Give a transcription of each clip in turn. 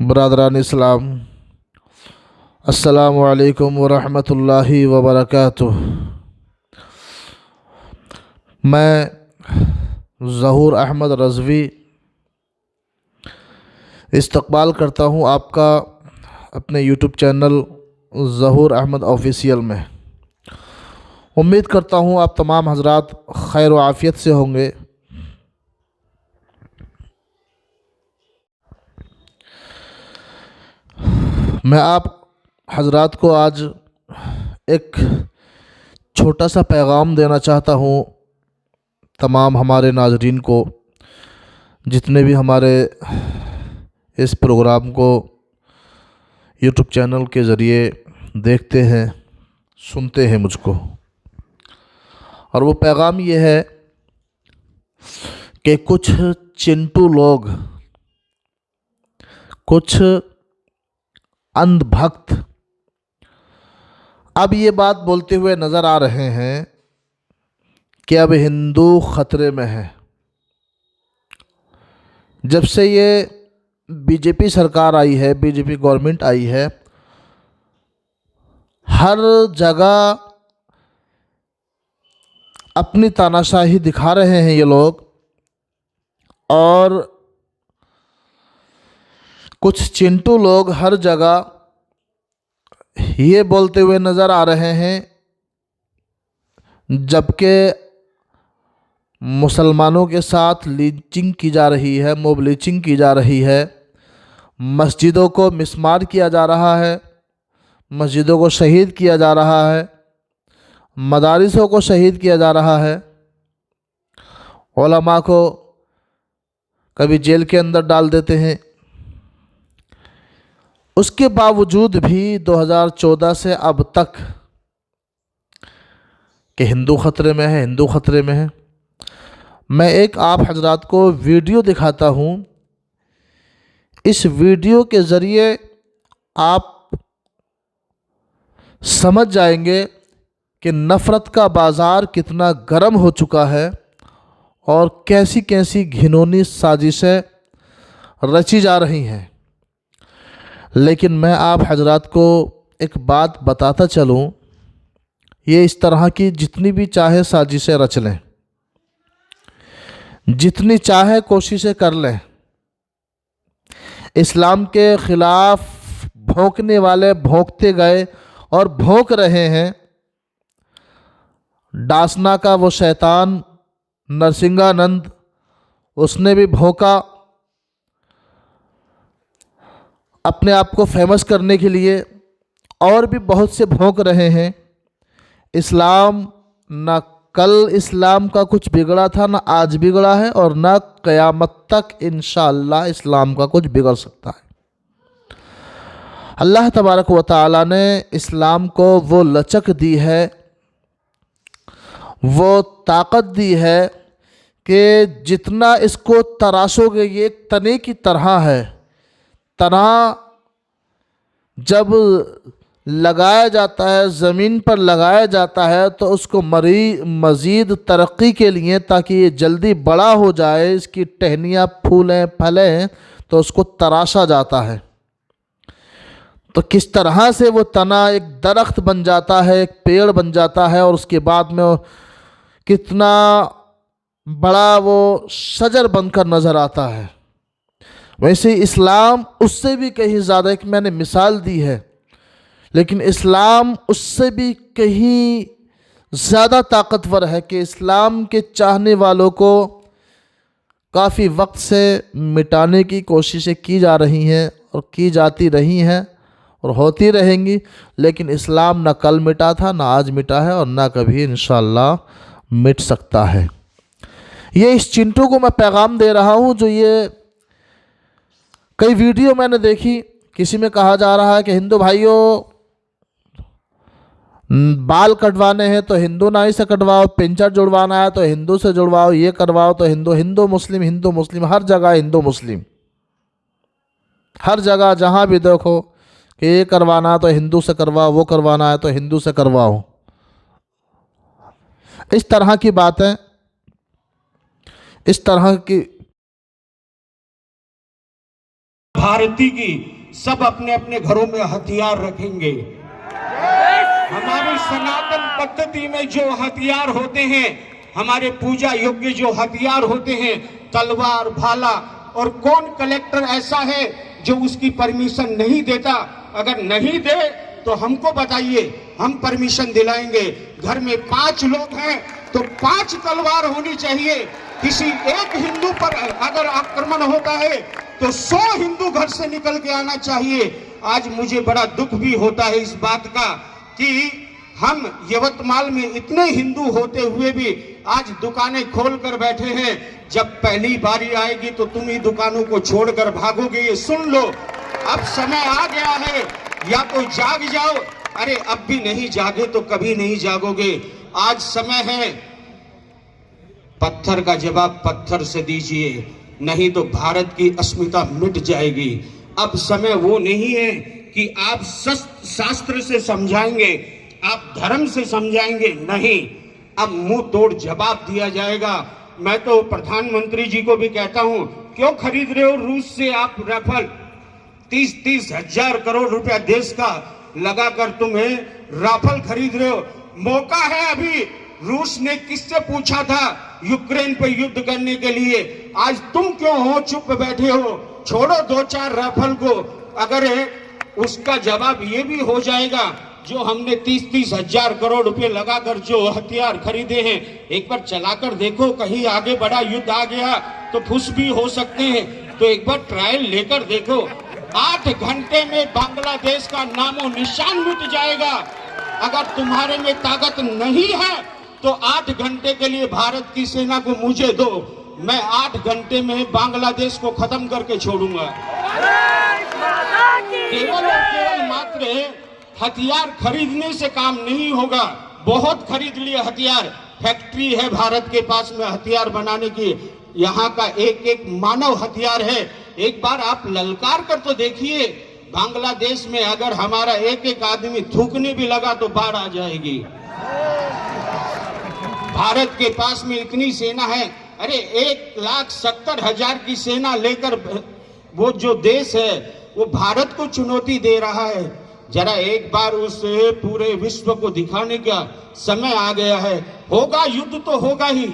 बरदरान इस्लाम, अस्सलामु अलैकुम वरहमतुल्लाहि वबरकातुह। मैं ज़हूर अहमद रज़वी इस्तकबाल करता हूँ आपका अपने यूट्यूब चैनल ज़हूर अहमद ऑफिशियल में। उम्मीद करता हूँ आप तमाम हजरात खैर व आफ़ियत से होंगे। मैं आप हजरात को आज एक छोटा सा पैगाम देना चाहता हूँ तमाम हमारे नाज़रीन को, जितने भी हमारे इस प्रोग्राम को यूट्यूब चैनल के ज़रिए देखते हैं, सुनते हैं मुझको। और वो पैगाम ये है कि कुछ चिंटू लोग, कुछ अंधभक्त अब ये बात बोलते हुए नज़र आ रहे हैं कि अब हिंदू ख़तरे में है। जब से ये बीजेपी सरकार आई है, बीजेपी गवर्नमेंट आई है, हर जगह अपनी तानाशाही दिखा रहे हैं ये लोग। और कुछ चिंटू लोग हर जगह ये बोलते हुए नज़र आ रहे हैं, जबकि मुसलमानों के साथ लीचिंग की जा रही है, मोब लीचिंग की जा रही है, मस्जिदों को मिस्मार किया जा रहा है, मस्जिदों को शहीद किया जा रहा है, मदारिसों को शहीद किया जा रहा है, उलमा को कभी जेल के अंदर डाल देते हैं। उसके बावजूद भी 2014 से अब तक कि हिंदू ख़तरे में है, हिंदू ख़तरे में है। मैं एक आप हजरात को वीडियो दिखाता हूँ। इस वीडियो के ज़रिए आप समझ जाएंगे कि नफ़रत का बाज़ार कितना गर्म हो चुका है और कैसी कैसी घिनौनी साजिशें रची जा रही हैं। लेकिन मैं आप हजरात को एक बात बताता चलूँ, ये इस तरह की जितनी भी चाहे साजिशें रच लें, जितनी चाहे कोशिशें कर लें, इस्लाम के ख़िलाफ़ भौंकने वाले भौंकते गए और भौंक रहे हैं। डासना का वो शैतान नरसिंहानंद, उसने भी भौंका अपने आप को फेमस करने के लिए, और भी बहुत से भौंक रहे हैं। इस्लाम ना कल इस्लाम का कुछ बिगड़ा था, ना आज बिगड़ा है, और ना क़यामत तक इंशाअल्लाह इस्लाम का कुछ बिगड़ सकता है। अल्लाह तबारक व तआला ने इस्लाम को वो लचक दी है, वो ताकत दी है कि जितना इसको तराशोगे, ये एक तने की तरह है। तना जब लगाया जाता है, ज़मीन पर लगाया जाता है, तो उसको मज़ीद तरक्की के लिए, ताकि ये जल्दी बड़ा हो जाए, इसकी टहनियाँ फूलें फलें, तो उसको तराशा जाता है। तो किस तरह से वो तना एक दरख्त बन जाता है, एक पेड़ बन जाता है, और उसके बाद में कितना बड़ा वो शजर बनकर नज़र आता है। वैसे इस्लाम उससे भी कहीं ज़्यादा, एक मैंने मिसाल दी है, लेकिन इस्लाम उससे भी कहीं ज़्यादा ताकतवर है कि इस्लाम के चाहने वालों को काफ़ी वक्त से मिटाने की कोशिशें की जा रही हैं और की जाती रही हैं और होती रहेंगी। लेकिन इस्लाम ना कल मिटा था, ना आज मिटा है, और ना कभी इंशाअल्लाह मिट सकता है। ये इस चिंटू को मैं पैगाम दे रहा हूँ, जो ये कई वीडियो मैंने देखी, किसी में कहा जा रहा है कि हिंदू भाइयों बाल कटवाने हैं तो हिंदू नाई से कटवाओ, पिंचर जुड़वाना है तो हिंदू से जुड़वाओ, ये करवाओ तो हिंदू, हिंदू मुस्लिम, हर जगह हिंदू मुस्लिम, हर जगह जहाँ भी देखो कि ये करवाना है तो हिंदू से करवाओ, वो करवाना है तो हिंदू से करवाओ। इस तरह की बातें, इस तरह की भारती की, सब अपने अपने घरों में हथियार रखेंगे। हमारी सनातन पद्धति में जो हथियार होते हैं, हमारे पूजा योग्य जो हथियार होते हैं, तलवार, भाला, और कौन कलेक्टर ऐसा है जो उसकी परमिशन नहीं देता? अगर नहीं दे तो हमको बताइए, हम परमिशन दिलाएंगे। घर में 5 लोग हैं तो 5 तलवार होनी चाहिए। किसी एक हिंदू पर अगर आक्रमण होता है तो 100 हिंदू घर से निकल के आना चाहिए। आज मुझे बड़ा दुख भी होता है इस बात का कि हम यवतमाल में इतने हिंदू होते हुए भी आज दुकानें खोल कर बैठे हैं। जब पहली बारी आएगी तो तुम ही दुकानों को छोड़कर भागोगे, ये सुन लो। अब समय आ गया है, या तो जाग जाओ। अरे अब भी नहीं जागे तो कभी नहीं जागोगे। आज समय है, पत्थर का जवाब पत्थर से दीजिए, नहीं तो भारत की अस्मिता मिट जाएगी। अब समय वो नहीं है कि आप शास्त्र से समझाएंगे, आप धर्म से समझाएंगे, नहीं, अब मुंह तोड़ जवाब दिया जाएगा। मैं तो प्रधानमंत्री जी को भी कहता हूं, क्यों खरीद रहे हो रूस से आप राफेल? 30-30 हजार करोड़ रुपया देश का लगाकर तुम्हें राफेल खरीद रहे हो। मौका है अभी। रूस ने किससे पूछा था यूक्रेन पे युद्ध करने के लिए? आज तुम क्यों हो चुप बैठे हो? छोड़ो 2-4 राफेल को। अगर उसका जवाब ये भी हो जाएगा, जो हमने 30-30 हजार करोड़ रुपए लगाकर जो हथियार खरीदे हैं, एक बार चलाकर देखो, कहीं आगे बड़ा युद्ध आ गया तो फुस भी हो सकते हैं। तो एक बार ट्रायल लेकर देखो। 8 घंटे में बांग्लादेश का नामो निशान मिट जाएगा। अगर तुम्हारे में ताकत नहीं है तो 8 घंटे के लिए भारत की सेना को मुझे दो, मैं 8 घंटे में बांग्लादेश को खत्म करके छोड़ूंगा। केवल और केवल मात्र हथियार खरीदने से काम नहीं होगा। बहुत खरीद लिए हथियार, फैक्ट्री है भारत के पास में हथियार बनाने की। यहाँ का एक एक मानव हथियार है। एक बार आप ललकार कर तो देखिए, बांग्लादेश में अगर हमारा एक एक आदमी थूकने भी लगा तो बाढ़ आ जाएगी। भारत के पास में इतनी सेना है। अरे 1,70,000 की सेना लेकर वो जो देश है वो भारत को चुनौती दे रहा है। जरा एक बार उस पूरे विश्व को दिखाने का समय आ गया है। होगा युद्ध तो होगा ही,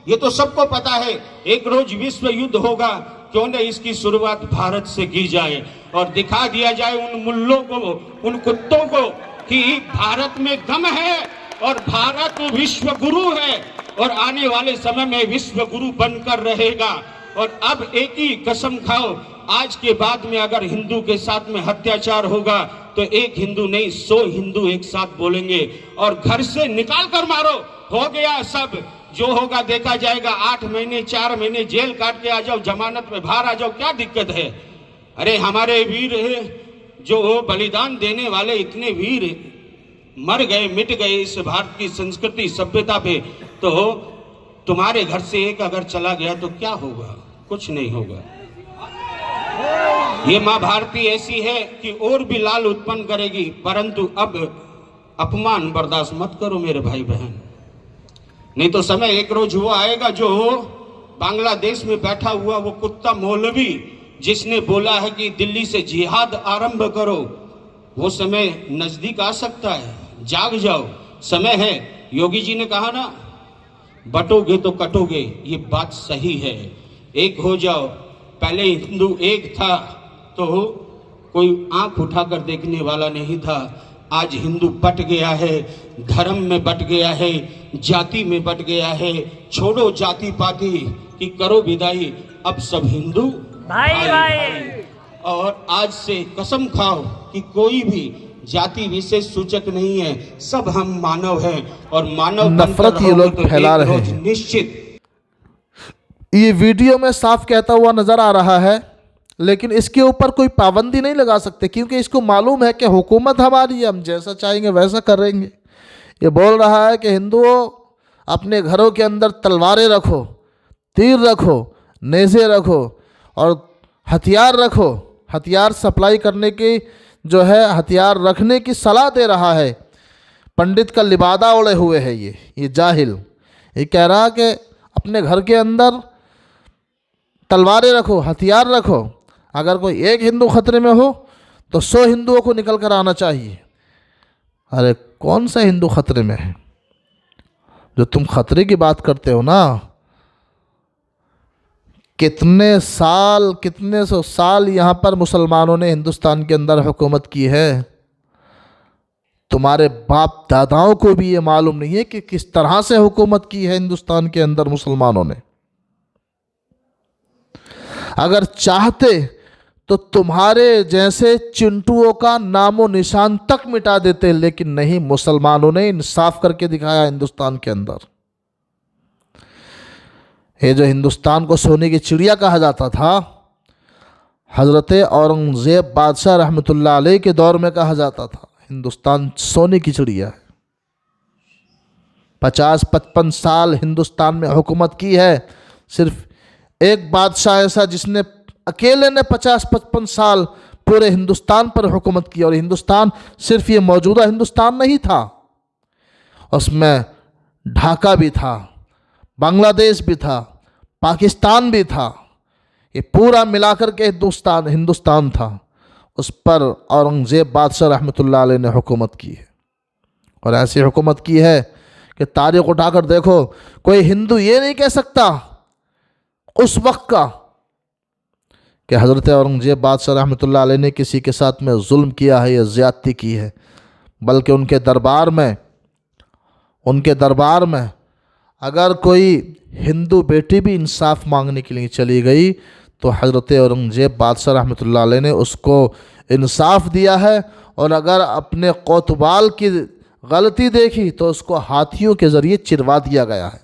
ये तो सबको पता है। एक रोज विश्व युद्ध होगा, क्यों न इसकी शुरुआत भारत से की जाए और दिखा दिया जाए उन मुल्लों को, उन कुत्तों को कि भारत में दम है और भारत विश्व गुरु है और आने वाले समय में विश्व गुरु बनकर रहेगा। और अब एक ही कसम खाओ, आज के बाद में अगर हिंदू के साथ में अत्याचार होगा तो एक हिंदू नहीं 100 हिंदू एक साथ बोलेंगे और घर से निकाल कर मारो। हो गया सब, जो होगा देखा जाएगा। 8 महीने 4 महीने जेल काट के आ जाओ, जमानत में बाहर आ जाओ, क्या दिक्कत है? अरे हमारे वीर जो बलिदान देने वाले इतने वीर मर गए, मिट गए इस भारत की संस्कृति सभ्यता पे, तो तुम्हारे घर से एक अगर चला गया तो क्या होगा? कुछ नहीं होगा। ये माँ भारती ऐसी है कि और भी लाल उत्पन्न करेगी, परंतु अब अपमान बर्दाश्त मत करो मेरे भाई बहन, नहीं तो समय एक रोज वो आएगा जो बांग्लादेश में बैठा हुआ वो कुत्ता मौलवी जिसने बोला है कि दिल्ली से जिहाद आरंभ करो, वो समय नजदीक आ सकता है। जाग जाओ, समय है। योगी जी ने कहा ना, बटोगे तो कटोगे, ये बात सही है। एक हो जाओ। पहले हिंदू एक था तो कोई आंख उठाकर देखने वाला नहीं था। आज हिंदू बट गया है, धर्म में बट गया है, जाति में बट गया है। छोड़ो जाति पाति की करो विदाई, अब सब हिंदू भाई भाई। और आज से कसम खाओ कि कोई भी जाति विशेष सूचक नहीं है, सब हम मानव हैं और मानव नफरत ये लोग फैला रहे हैं। निश्चित ये वीडियो में साफ कहता हुआ नजर आ रहा है, लेकिन इसके ऊपर कोई पाबंदी नहीं लगा सकते क्योंकि इसको मालूम है कि हुकूमत हमारी है, हम जैसा चाहेंगे वैसा करेंगे। ये बोल रहा है कि हिंदुओं अपने घरों के अंदर तलवारें रखो, तीर रखो, नेज़े रखो और हथियार रखो। हथियार सप्लाई करने की जो है हथियार रखने की सलाह दे रहा है। पंडित का लिबादा ओढ़े हुए है ये जाहिल। ये कह रहा कि अपने घर के अंदर तलवारें रखो, हथियार रखो। अगर कोई एक हिंदू खतरे में हो तो 100 हिंदुओं को निकल कर आना चाहिए। अरे कौन सा हिंदू खतरे में है? जो तुम खतरे की बात करते हो ना, कितने सौ साल यहाँ पर मुसलमानों ने हिंदुस्तान के अंदर हुकूमत की है। तुम्हारे बाप दादाओं को भी ये मालूम नहीं है कि किस तरह से हुकूमत की है हिंदुस्तान के अंदर मुसलमानों ने। अगर चाहते तो तुम्हारे जैसे चिंटुओं का नामो निशान तक मिटा देते, लेकिन नहीं, मुसलमानों ने इंसाफ करके दिखाया हिंदुस्तान के अंदर। ये जो हिंदुस्तान को सोने की चिड़िया कहा जाता था, हज़रत औरंगज़ेब बादशाह रहमतुल्लाह अलैह के दौर में कहा जाता था हिंदुस्तान सोने की चिड़िया है। 50-55 साल हिंदुस्तान में हुकूमत की है। सिर्फ एक बादशाह ऐसा जिसने अकेले ने 50-55 साल पूरे हिंदुस्तान पर हुकूमत की। और हिंदुस्तान सिर्फ ये मौजूदा हिंदुस्तान नहीं था, उसमें ढाका भी था, बांग्लादेश भी था, पाकिस्तान भी था। ये पूरा मिलाकर के हिंदुस्तान था। उस पर औरंगज़ेब बादशाह रहमतुल्लाह अलैह ने हुकूमत की है। और ऐसी हुकूमत की है कि तारीख उठाकर देखो, कोई हिंदू ये नहीं कह सकता उस वक्त का कि हज़रत औरंगज़ेब बादशाह रहमतुल्लाह अलैह ने किसी के साथ में जुल्म किया है या ज़्यादती की है। बल्कि उनके दरबार में अगर कोई हिंदू बेटी भी इंसाफ मांगने के लिए चली गई तो हज़रत औरंगज़ेब बादशाह रहमतुल्लाह अलैह ने उसको इंसाफ दिया है। और अगर अपने कोतवाल की गलती देखी तो उसको हाथियों के ज़रिए चिरवा दिया गया है।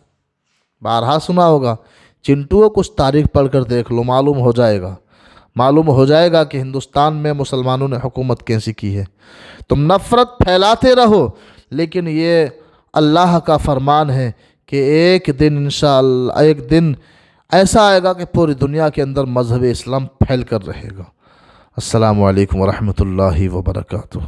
बारहा सुना होगा। चिंटुओं कुछ तारीख पढ़कर देख लो, मालूम हो जाएगा कि हिंदुस्तान में मुसलमानों ने हुकूमत कैसी की है। तुम नफ़रत फैलाते रहो, लेकिन ये अल्लाह का फरमान है कि एक दिन इंशाअल्लाह एक दिन ऐसा आएगा कि पूरी दुनिया के अंदर मज़हब इस्लाम फैल कर रहेगा। अस्सलामु अलैकुम व रहमतुल्लाहि व बरकातुहू।